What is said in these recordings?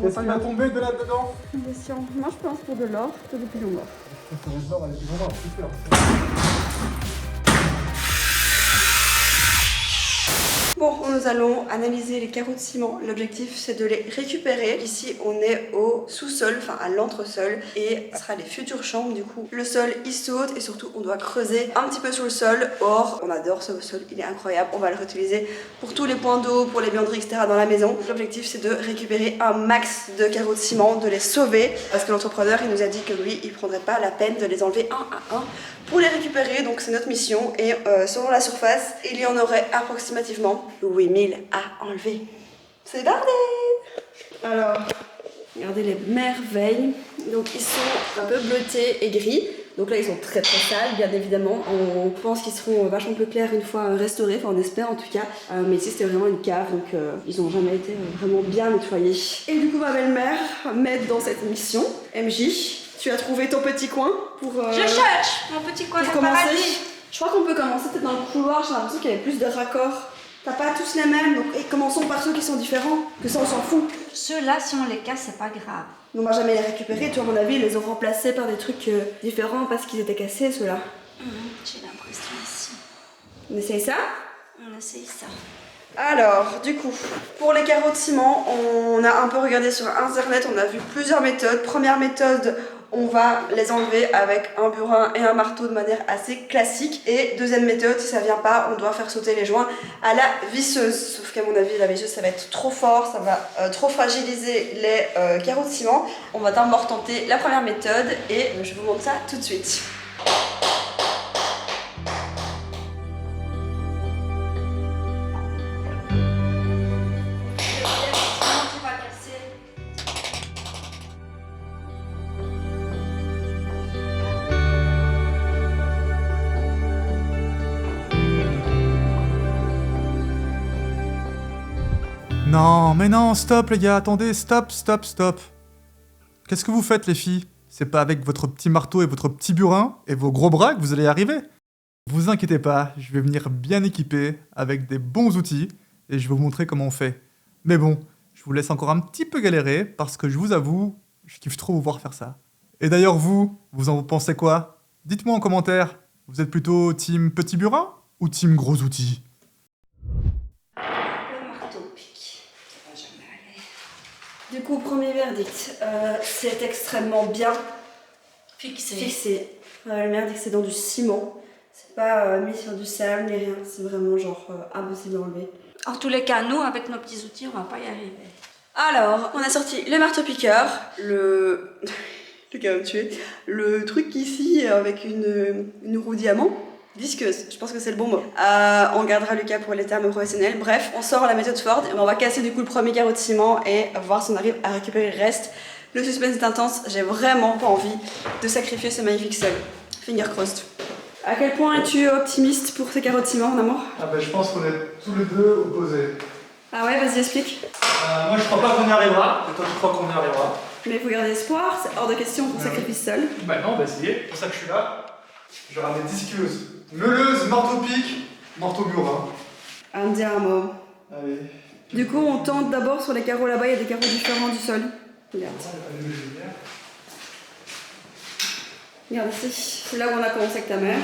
Qu'est-ce qui va tomber de là-dedans? Moi je pense pour de l'or, que des pigeons morts. Ça va être l'or, elle est plus morts, super. Bon, nous allons analyser les carreaux de ciment. L'objectif, c'est de les récupérer. Ici, on est au sous-sol, enfin à l'entresol, et ce sera les futures chambres du coup. Le sol, il saute, et surtout, on doit creuser un petit peu sous le sol. Or, on adore ce sol, il est incroyable. On va le réutiliser pour tous les points d'eau, pour les buanderies, etc. dans la maison. L'objectif, c'est de récupérer un max de carreaux de ciment, de les sauver, parce que l'entrepreneur, il nous a dit que lui, il prendrait pas la peine de les enlever un à un pour les récupérer. Donc c'est notre mission, et selon la surface, il y en aurait approximativement 8000 à enlever. C'est bardé. Alors, regardez les merveilles. Donc ils sont un peu bleutés et gris. Donc là ils sont très très sales, bien évidemment. On pense qu'ils seront vachement plus clairs une fois restaurés, enfin on espère en tout cas. Mais ici c'était vraiment une cave, donc ils n'ont jamais été vraiment bien nettoyés. Et du coup ma belle-mère m'aide dans cette mission. MJ, tu as trouvé ton petit coin pour... Je cherche mon petit coin de paradis. Je crois qu'on peut commencer peut-être dans le couloir, j'ai l'impression qu'il y avait plus de raccords. T'as pas tous les mêmes, donc et commençons par ceux qui sont différents, que ça on s'en fout. Ceux-là, si on les casse, c'est pas grave. On va jamais les récupérer, toi à mon avis ils les ont remplacés par des trucs différents parce qu'ils étaient cassés ceux-là. J'ai l'impression ici. On essaye ça? On essaye ça. Alors, du coup, pour les carreaux de ciment, on a un peu regardé sur internet, on a vu plusieurs méthodes. Première méthode, on va les enlever avec un burin et un marteau de manière assez classique. Et deuxième méthode, si ça vient pas, on doit faire sauter les joints à la visseuse. Sauf qu'à mon avis, la visseuse, ça va être trop fort, ça va trop fragiliser les carreaux de ciment. On va d'abord tenter la première méthode et je vous montre ça tout de suite. Non, mais non, stop les gars, attendez, stop. Qu'est-ce que vous faites les filles? C'est pas avec votre petit marteau et votre petit burin et vos gros bras que vous allez y arriver. Vous inquiétez pas, je vais venir bien équipé avec des bons outils et je vais vous montrer comment on fait. Mais bon, je vous laisse encore un petit peu galérer parce que je vous avoue, je kiffe trop vous voir faire ça. Et d'ailleurs vous en pensez quoi? Dites-moi en commentaire, vous êtes plutôt team petit burin ou team gros outils? Du coup, premier verdict, c'est extrêmement bien Fixé. fixé. Le verdict, c'est dans du ciment. C'est pas mis sur du sable ni rien. C'est vraiment genre impossible d'enlever. En tous les cas, nous, avec nos petits outils, on va pas y arriver. Alors, on a sorti le marteau-piqueur, le... le gars me tuer. Le truc ici avec une roue diamant. Visqueuse, je pense que c'est le bon mot. On gardera Lucas pour les termes professionnels. Bref, on sort la méthode Ford et on va casser du coup le premier carreau de ciment et voir si on arrive à récupérer le reste. Le suspense est intense, j'ai vraiment pas envie de sacrifier ce magnifique sol. Finger crossed. À quel point es-tu optimiste pour ces carreaux de ciment, mon amour? Ah bah je pense qu'on est tous les deux opposés. Ah ouais, vas-y, explique. Moi je crois pas qu'on y arrivera, et toi tu crois qu'on y arrivera. Mais il faut garder espoir, c'est hors de question qu'on sacrifie ce sol. Bah non, on va essayer, c'est pour ça que je suis là. Je ramène disqueuse, meuleuse, marteau-pique, marteau-burin. Andiamo. Allez. Du coup, on tente d'abord sur les carreaux là-bas, il y a des carreaux différents du sol. Regarde. Regarde ici, c'est là où on a commencé avec ta mère.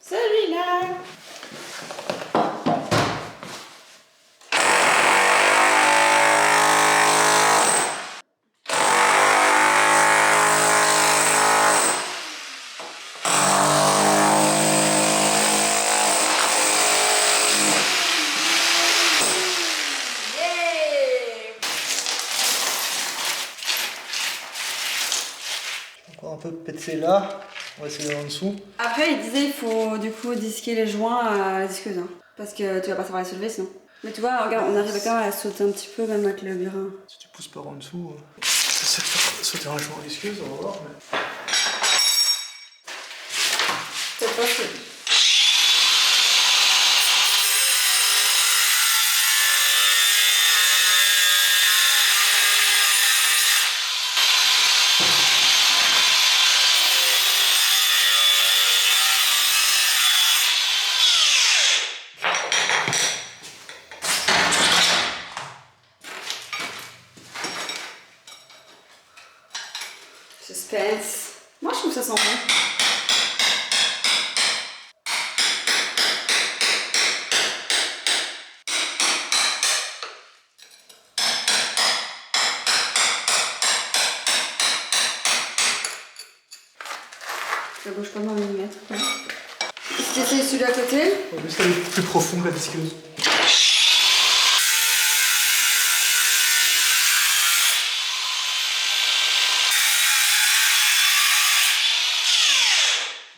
Celui-là. Encore un peu pété là, on va essayer en dessous. Après, il disait il faut du coup disquer les joints à la disqueuse. Hein, parce que tu vas pas savoir les soulever sinon. Mais tu vois, regarde, on arrive quand même à sauter un petit peu même avec le burin. Si tu pousses par en dessous, j'essaie de faire sauter un joint disqueuse, on va voir. Mais... C'est pas fait. Suspense. Moi, je trouve que ça sent bon. Ça bouge pas dans le millimètre. Si tu essayes celui à côté. Ouais, juste aller plus profond que la disqueuse.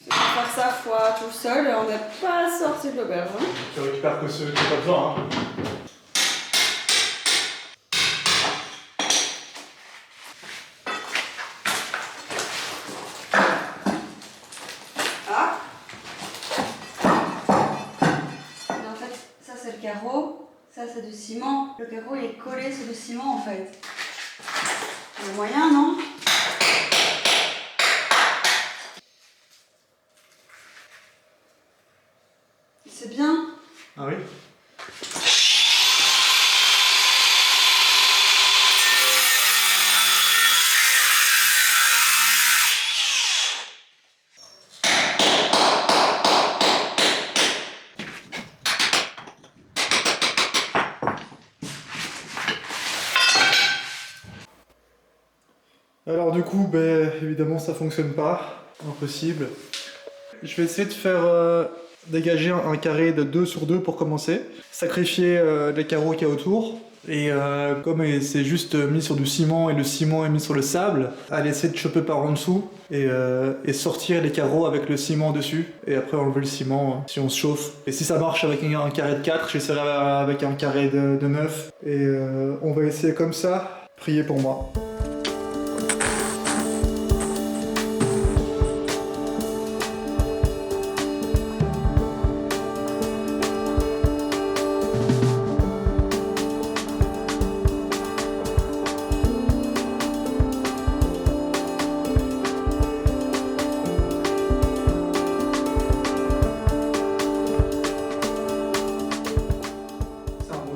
Faire ça fois tout seul, on n'est pas sorti de l'auberge. Hein. Tu récupères que ceux qui n'ont pas besoin. Hein. Ah. Mais en fait, ça c'est le carreau, ça c'est du ciment. Le carreau il est collé sur du ciment en fait. Il y a moyen, non? C'est bien. Ah oui. Alors du coup, ben, évidemment ça fonctionne pas, impossible. Je vais essayer de faire dégager un carré de 2 sur 2 pour commencer, sacrifier les carreaux qu'il y a autour, et comme c'est juste mis sur du ciment et le ciment est mis sur le sable, aller essayer de choper par en dessous et sortir les carreaux avec le ciment dessus, et après enlever le ciment si on se chauffe. Et si ça marche avec un carré de 4, j'essaierai avec un carré de 9, et on va essayer comme ça. Priez pour moi.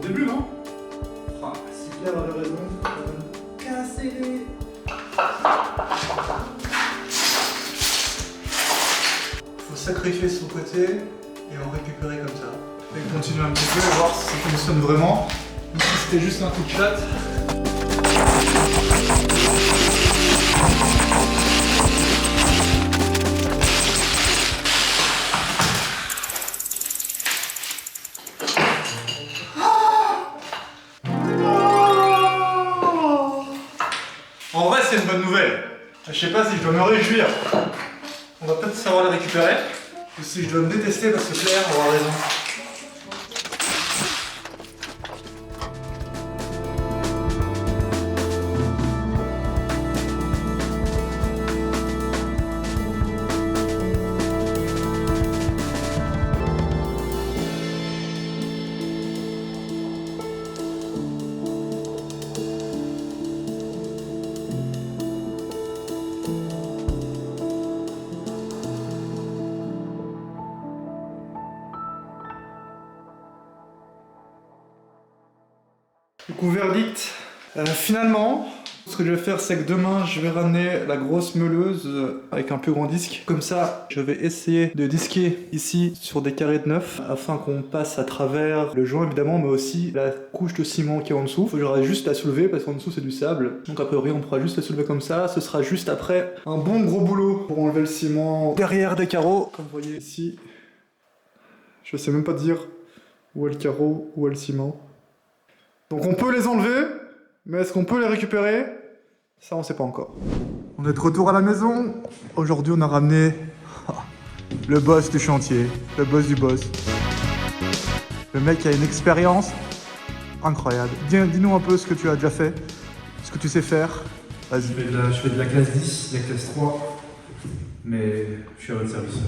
Début, non? Ah, si Pierre avait raison, cassez-les! Faut sacrifier son côté et en récupérer comme ça. Et continuer un petit peu et voir si ça fonctionne vraiment. Ou si c'était juste un coup de chat. En vrai, c'est une bonne nouvelle. Je sais pas si je dois me réjouir. On va peut-être savoir les récupérer. Ou si je dois me détester parce que Claire aura raison. Du coup, verdict. Finalement, ce que je vais faire, c'est que demain, je vais ramener la grosse meuleuse avec un plus grand disque. Comme ça, je vais essayer de disquer ici sur des carrés de 9 afin qu'on passe à travers le joint, évidemment, mais aussi la couche de ciment qui est en dessous. Il faudra juste la soulever parce qu'en dessous, c'est du sable. Donc, a priori, on pourra juste la soulever comme ça. Ce sera juste après un bon gros boulot pour enlever le ciment derrière des carreaux. Comme vous voyez ici, je sais même pas dire où est le carreau, où est le ciment. Donc on peut les enlever, mais est-ce qu'on peut les récupérer? Ça, on sait pas encore. On est de retour à la maison. Aujourd'hui, on a ramené le boss du chantier, le boss du boss. Le mec qui a une expérience incroyable. Dis-nous un peu ce que tu as déjà fait, ce que tu sais faire. Vas-y. Je fais de la classe 10, de la classe 3, mais je suis à votre service.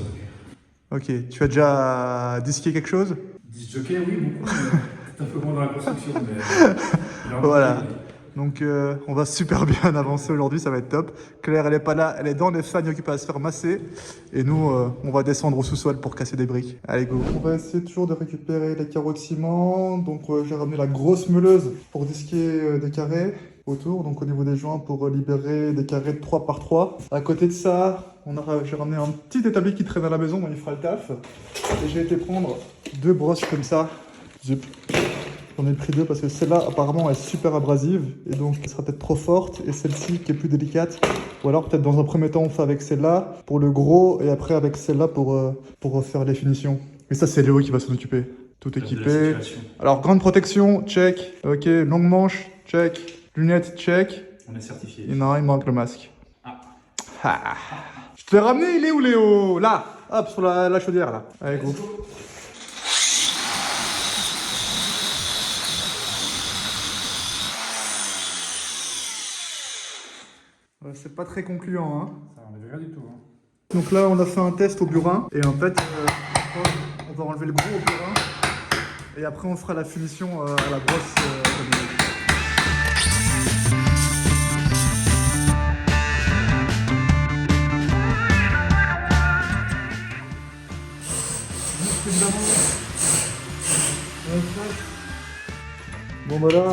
Ok, tu as déjà disqué quelque chose? 10 jockey, oui, beaucoup. Un peu moins dans la construction, mais... Voilà. Donc on va super bien avancer aujourd'hui, ça va être top. Claire, elle est pas là, elle est dans les fans occupée à se faire masser. Et nous, on va descendre au sous-sol pour casser des briques. Allez, go. On va essayer toujours de récupérer les carreaux de ciment. Donc j'ai ramené la grosse meuleuse pour disquer des carrés autour, donc au niveau des joints pour libérer des carrés de 3 par 3. À côté de ça, j'ai ramené un petit établi qui traîne à la maison, il fera le taf. Et j'ai été prendre 2 brosses comme ça. Zip. J'en ai pris 2 parce que celle-là apparemment est super abrasive et donc elle sera peut-être trop forte, et celle-ci qui est plus délicate. Ou alors peut-être dans un premier temps on fait avec celle-là pour le gros et après avec celle-là pour faire les finitions. Et ça c'est Léo qui va s'en occuper. Tout équipé. Alors grande protection, check. Ok, longue manche, check. Lunettes, check. On est certifié. Et non, il manque le masque. Ah. Je te l'ai ramené, il est où Léo? Là. Hop, sur la chaudière là. Allez, go. C'est pas très concluant, hein. Ça n'enlève rien du tout. Hein. Donc là, on a fait un test au burin. Et en fait, on va enlever le gros au burin. Et après, on fera la finition à la brosse. Bon bah là,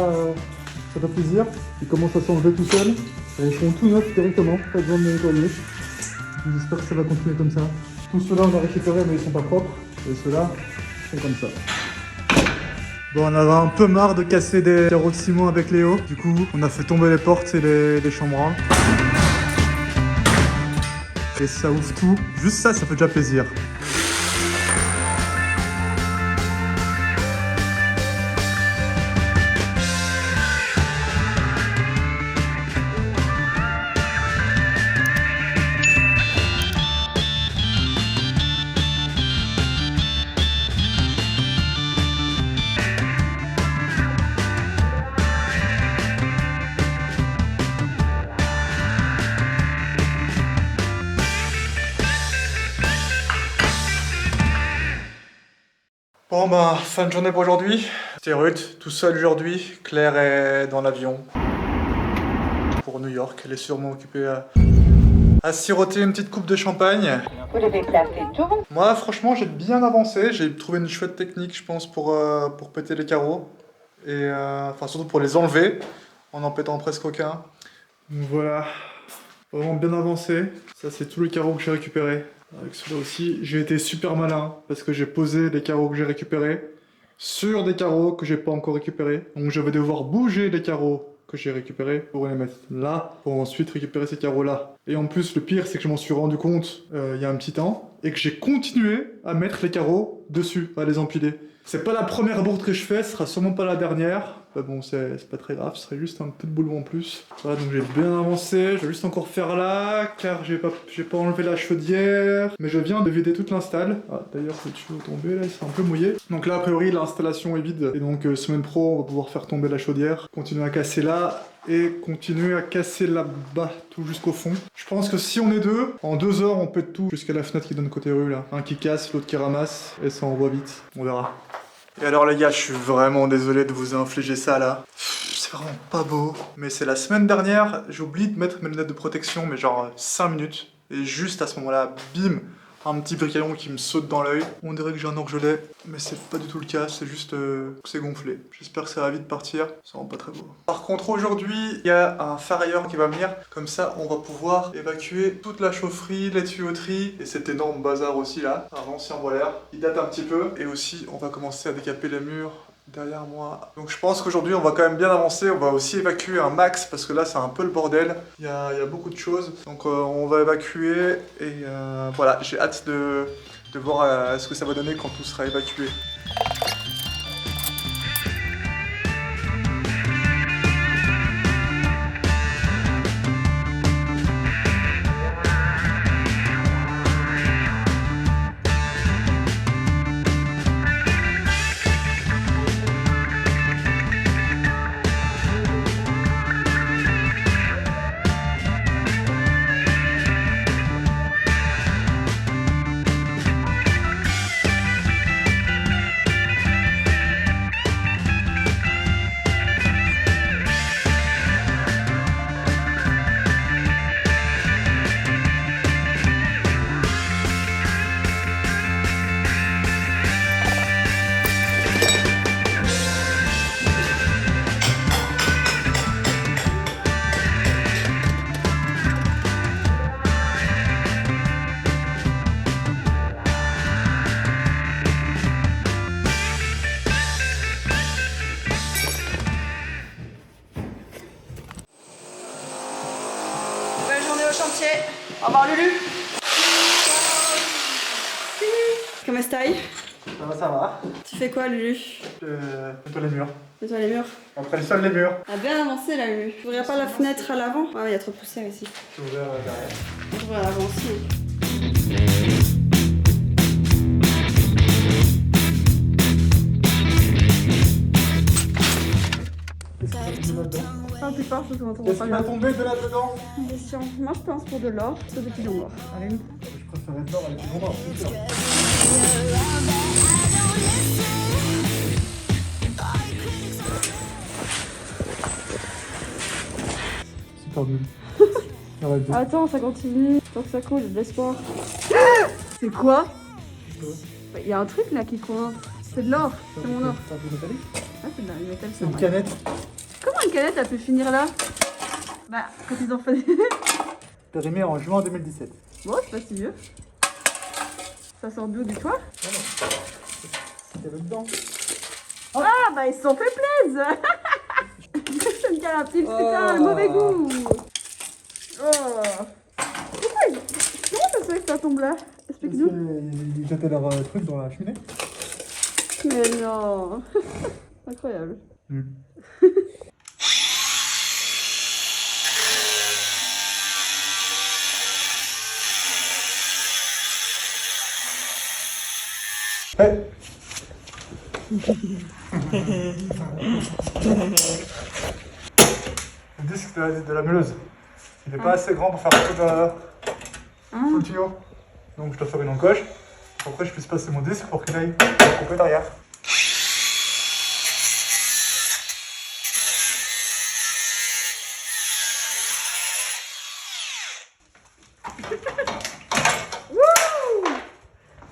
ça fait plaisir. Ils commencent à s'enlever tout seuls. Ils font tout neuf directement, pas besoin de les nettoyer. J'espère que ça va continuer comme ça. Tous ceux-là on a récupéré mais ils sont pas propres. Et ceux-là sont comme ça. Bon, on avait un peu marre de casser des carreaux de ciment avec Léo. Du coup, on a fait tomber les portes et les chambranles. Et ça ouvre tout. Juste ça, ça fait déjà plaisir. Bon bah, fin de journée pour aujourd'hui. C'était rude, tout seul aujourd'hui. Claire est dans l'avion pour New York. Elle est sûrement occupée à siroter une petite coupe de champagne. Vous devez placer tout. Moi franchement j'ai bien avancé. J'ai trouvé une chouette technique je pense pour péter les carreaux. Et enfin surtout pour les enlever en n'en pétant presque aucun. Donc voilà, vraiment bien avancé. Ça c'est tous les carreaux que j'ai récupérés. Avec ceux-là aussi, j'ai été super malin parce que j'ai posé les carreaux que j'ai récupérés sur des carreaux que j'ai pas encore récupérés. Donc je vais devoir bouger les carreaux que j'ai récupérés pour les mettre là, pour ensuite récupérer ces carreaux-là. Et en plus, le pire, c'est que je m'en suis rendu compte il y a un petit temps et que j'ai continué à mettre les carreaux dessus, à les empiler. C'est pas la première bourde que je fais, ce sera sûrement pas la dernière. Bah bon, c'est pas très grave, ce serait juste un peu de boulot en plus. Voilà, donc j'ai bien avancé, je vais juste encore faire là, car j'ai pas enlevé la chaudière. Mais je viens de vider toute l'install. Ah, d'ailleurs, le tuyau est tombé là, c'est un peu mouillé. Donc là, a priori, l'installation est vide. Et donc, semaine pro, on va pouvoir faire tomber la chaudière, continuer à casser là, et continuer à casser là-bas, tout jusqu'au fond. Je pense que si on est deux, en 2 heures, on pète tout jusqu'à la fenêtre qui donne côté rue là. Un qui casse, l'autre qui ramasse, et ça envoie vite. On verra. Et alors les gars, je suis vraiment désolé de vous infliger ça là. C'est vraiment pas beau. Mais c'est la semaine dernière, j'ai oublié de mettre mes lunettes de protection, mais genre 5 minutes. Et juste à ce moment-là, bim, un petit bricaillon qui me saute dans l'œil. On dirait que j'ai un orgelet, mais c'est pas du tout le cas, c'est juste que c'est gonflé. J'espère que ça va vite partir, ça rend pas très beau. Par contre aujourd'hui, il y a un ferrailleur qui va venir, comme ça on va pouvoir évacuer toute la chaufferie, les tuyauteries, et cet énorme bazar aussi là, un ancien boiler, il date un petit peu, et aussi on va commencer à décaper les murs derrière moi. Donc je pense qu'aujourd'hui on va quand même bien avancer, on va aussi évacuer un max parce que là c'est un peu le bordel, il y a beaucoup de choses. Donc on va évacuer et voilà, j'ai hâte de voir ce que ça va donner quand tout sera évacué. chantier. Au revoir Lulu. Comment stai? Ça va. Tu fais quoi Lulu? Nettoie les murs. Nettoie les murs. Après le sol, les murs. Ah bien avancé là Lulu. Tu ouvriras pas la fenêtre à l'avant? Ah il y a trop de poussière ici. C'est ouvert derrière. On ouvre à l'avant aussi. Ah putain, je m'entends Qu'est-ce pas qui va bien. tomber de là-dedans? Question. Moi je pense pour de l'or, c'est des pilons d'or. Allez. Je préférais de l'or avec du bon or, c'est sûr. Super nul. Arrête. Attends, ça continue. Tant que ça coule, j'ai de l'espoir. C'est quoi? Il y a un truc là qui coince. C'est de l'or, c'est mon or. C'est un peu métallique. Ah, c'est de la métal, C'est une canette. Comment une canette a pu finir là? Bah, quand ils ont fait. Périmé en juin 2017. Bon, c'est pas si vieux. Ça sort d'où, du toit? C'était dedans. Ah, bah ils se sont fait plaisir. J'aime bien la petite, putain, le mauvais goût. Oh. Pourquoi ils... Comment ça se fait que ça tombe là? Explique-nous. Ils jetaient leur truc dans la cheminée. Mais non. Incroyable. Nul. Hey. Le disque de la meuleuse. Il n'est pas assez grand pour faire tout le tuyau. Donc je dois faire une encoche. Après je puisse passer mon disque pour qu'il aille couper derrière.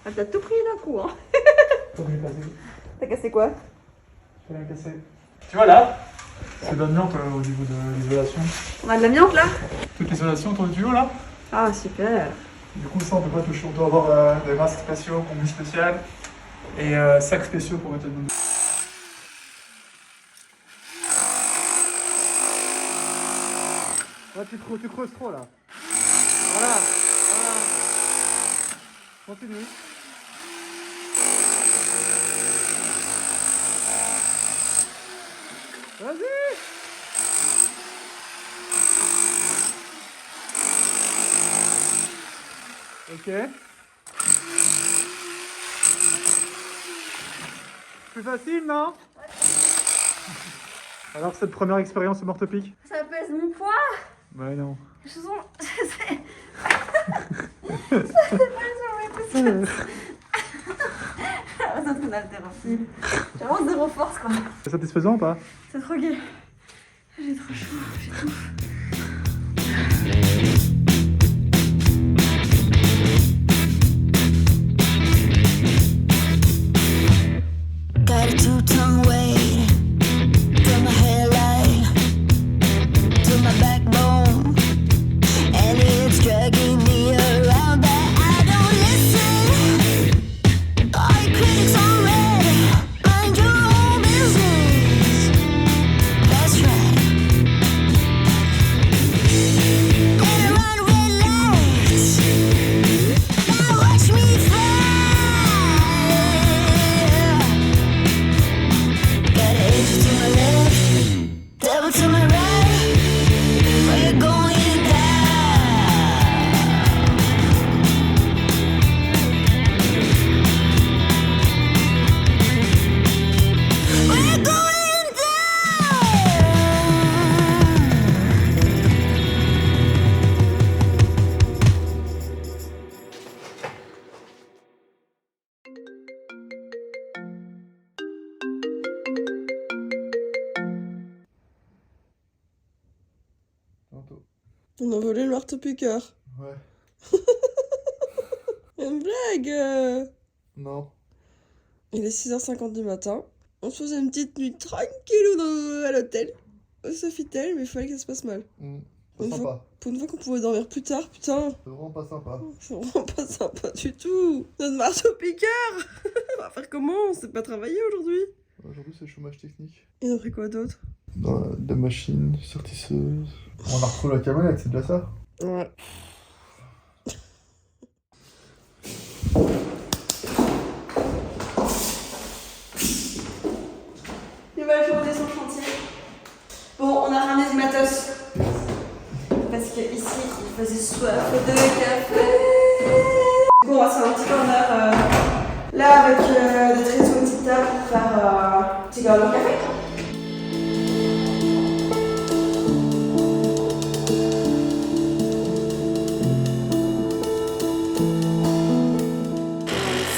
Ah, t'as tout pris d'un coup, hein. Faut bien passer. T'as cassé quoi? Faut bien casser. Tu vois là, c'est de l'amiante au niveau de l'isolation. On a de l'amiante là? Toute l'isolation autour du tuyau là. Ah, super. Du coup ça on peut pas toucher. On doit avoir des masques spéciaux, combis spécial et sacs spéciaux pour mettre dedans. Ouais, tu creuses trop là. Voilà. Continue. Vas-y. Ok. Plus facile, non? Alors cette première expérience au marteau-pique? Ça pèse mon poids. Ouais non. Je sens... Ça fait pas sur mes pouces. C'est un truc d'haltérophilie. J'ai vraiment zéro force quoi. C'est satisfaisant ou pas? C'est trop gai. J'ai trop chaud, j'étouffe. Got a two-tongue weight from my hairline to my backbone, and it's dragging me around, but I don't listen. All your critics on red, mind your own business. That's right. Better run red lights. Now watch me fly. Got an angel to my left, devil to my right. We're going down. We're going down. On a volé le marteau-piqueur. Ouais. Une blague. Non. Il est 6h50 du matin. On se faisait une petite nuit tranquille à l'hôtel. Au Sofitel, mais il fallait que ça se passe mal. C'est Une sympa. Pour une fois qu'on pouvait dormir plus tard, putain. C'est vraiment pas sympa. C'est vraiment pas sympa du tout. Notre marteau-piqueur. On va faire comment? On sait pas travailler aujourd'hui. Aujourd'hui c'est chômage technique. Ils ont pris quoi d'autre? Des machines, sertisseuses. On a retrouvé la camionnette, c'est déjà ça? Ouais. matos. Parce que ici, il faisait soif de café. Du coup, on va se faire un petit corner là avec des traitons, une petite table pour faire un petit corner café.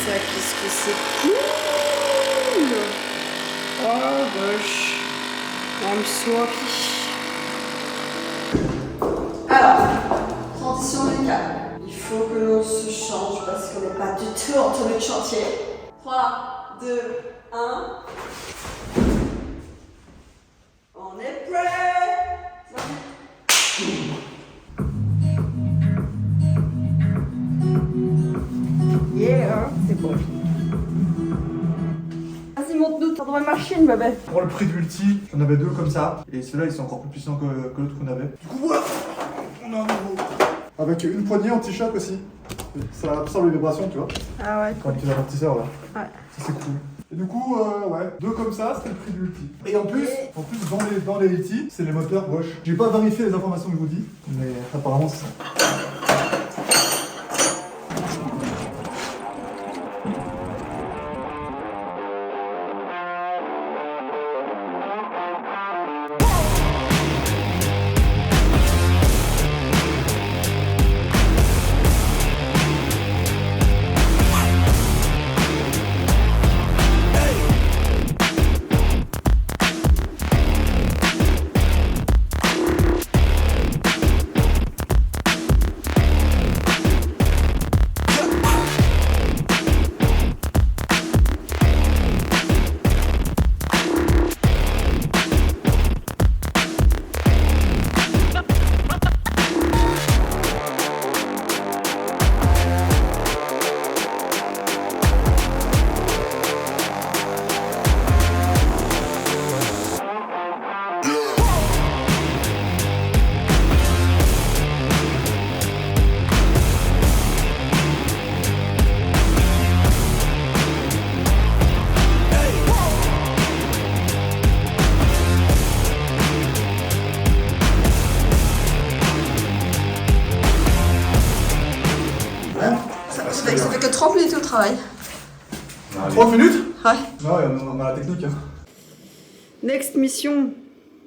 Ça, qu'est-ce que c'est cool! Oh gosh, I'm so happy. Alors, transition médicale. Il faut que l'on se change parce qu'on n'est pas du tout en tenue de chantier. 3, 2, 1. On est prêt! Yeah, c'est bon. Vas-y, monte-nous dans ma machine, bébé. Pour le prix du ulti, j'en avais 2 comme ça. Et ceux-là, ils sont encore plus puissants que l'autre qu'on avait. Du coup, voilà, on a un nouveau. Avec une poignée anti-choc aussi. Ça absorbe les vibrations, tu vois. Ah ouais, Quand tu l'amortisseur là. Ouais. Ça c'est cool. Et du coup, ouais, 2 comme ça, c'était le prix du ulti. Et en plus dans les ulti, c'est les moteurs Bosch. J'ai pas vérifié les informations que je vous dis, mais apparemment c'est ça. Ça fait que 30 minutes au travail. 30 minutes? Ouais. Non, on a la technique. Hein. Next mission,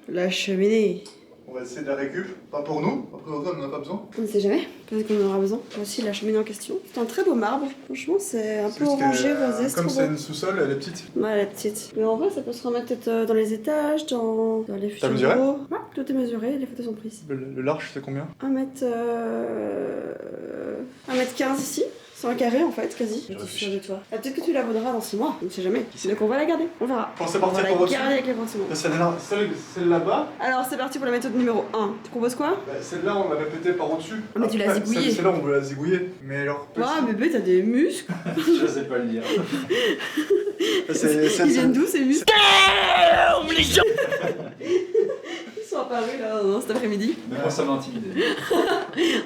la cheminée. On va essayer de la récup. Pas pour nous, après on n'en a pas besoin. On ne sait jamais, peut-être qu'on en aura besoin. Voici la cheminée en question. C'est un très beau marbre. Franchement, c'est un peu orangé, rosé, c'est comme trop c'est beau. une sous-sol, elle est petite. Ouais, elle est petite. Mais en vrai, ça peut se remettre peut-être dans les étages, dans les futurs mesuré? bureaux. Ouais, tout est mesuré, les photos sont prises. Le large, c'est combien? 1m15 ici. C'est un carré en fait, quasi. Je suis sûre de toi. Ah, peut-être que tu la vaudras dans 6 mois, on ne sait jamais. Donc on va la garder, on verra. Pensez On va partir la pour garder avec les points. Celle là-bas, Alors c'est parti pour la méthode numéro 1. Tu proposes quoi? celle-là on l'avait pété par au-dessus. Ah, mais tu l'as zigouillée. Celle-là on veut la zigouiller. Mais alors. Ouais, bébé, t'as des muscles. Je sais pas le dire. Ils viennent d'où ces muscles? Ils sont apparus là cet après-midi. Mais moi ça m'a intimidé.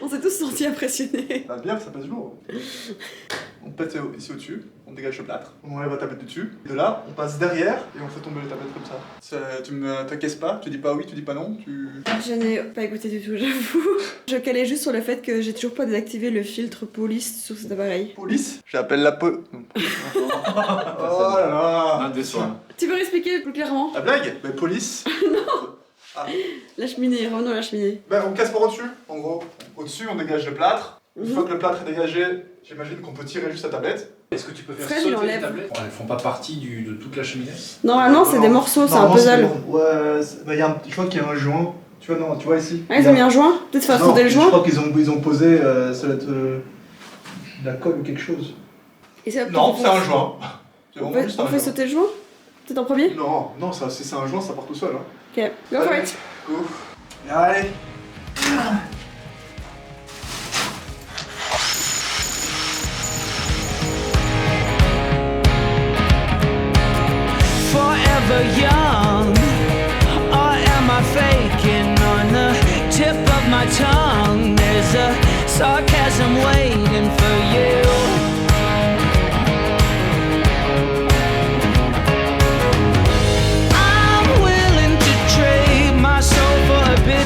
On s'est tous sentis impressionnés. La bière, ça passe lourd. On pète ici au-dessus, on dégage le plâtre, on enlève la tablette du dessus. De là, on passe derrière et on fait tomber les tablettes comme ça. Tu ne t'inquiètes pas, tu dis pas oui, tu dis pas non, Je n'ai pas écouté du tout, j'avoue. Je calais juste sur le fait que j'ai toujours pas désactivé le filtre police sur cet appareil. Police? J'appelle la po... Oh là là. Un des soins. Tu peux réexpliquer plus clairement? La blague? Mais police? Non. Ah. La cheminée, revenons à la cheminée. Ben, on casse par au-dessus, en gros. Au-dessus, on dégage le plâtre. Une fois que le plâtre est dégagé, j'imagine qu'on peut tirer juste la tablette. Est-ce que tu peux faire Fred, il sauter enlève. les tablettes? Elles font pas partie de toute la cheminée? Normalement, c'est des morceaux, c'est un Normalement, puzzle. Ouais, je crois qu'il y a un joint. Tu vois, non, tu vois ici. Ah, ils ont mis un joint? Peut-être faire sauter le Je joint? crois qu'ils ont posé, ça doit être la colle ou quelque chose. Et ça, Non, c'est un joint. C'est On vraiment fait, juste on un fait joint. sauter le joint? Peut-être en premier? Non, ça, si c'est un joint, ça part tout seul. Hein. Ok, go for it! Go. Allez. Forever young, or am I faking? On the tip of my tongue, there's a sarcasm waiting for you. I'm willing to trade my soul for a bit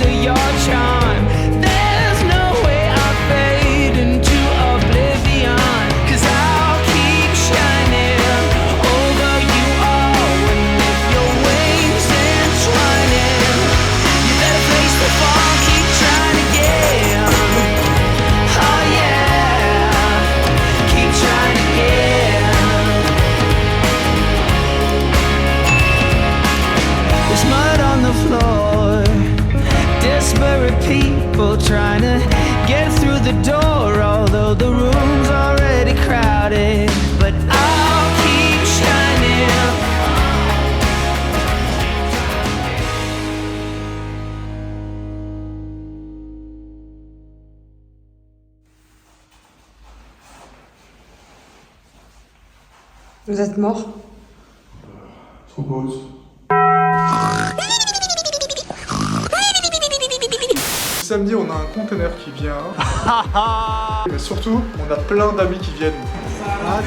Vous êtes mort? Propose. Samedi, on a un conteneur qui vient. Mais surtout, on a plein d'amis qui viennent. Ah,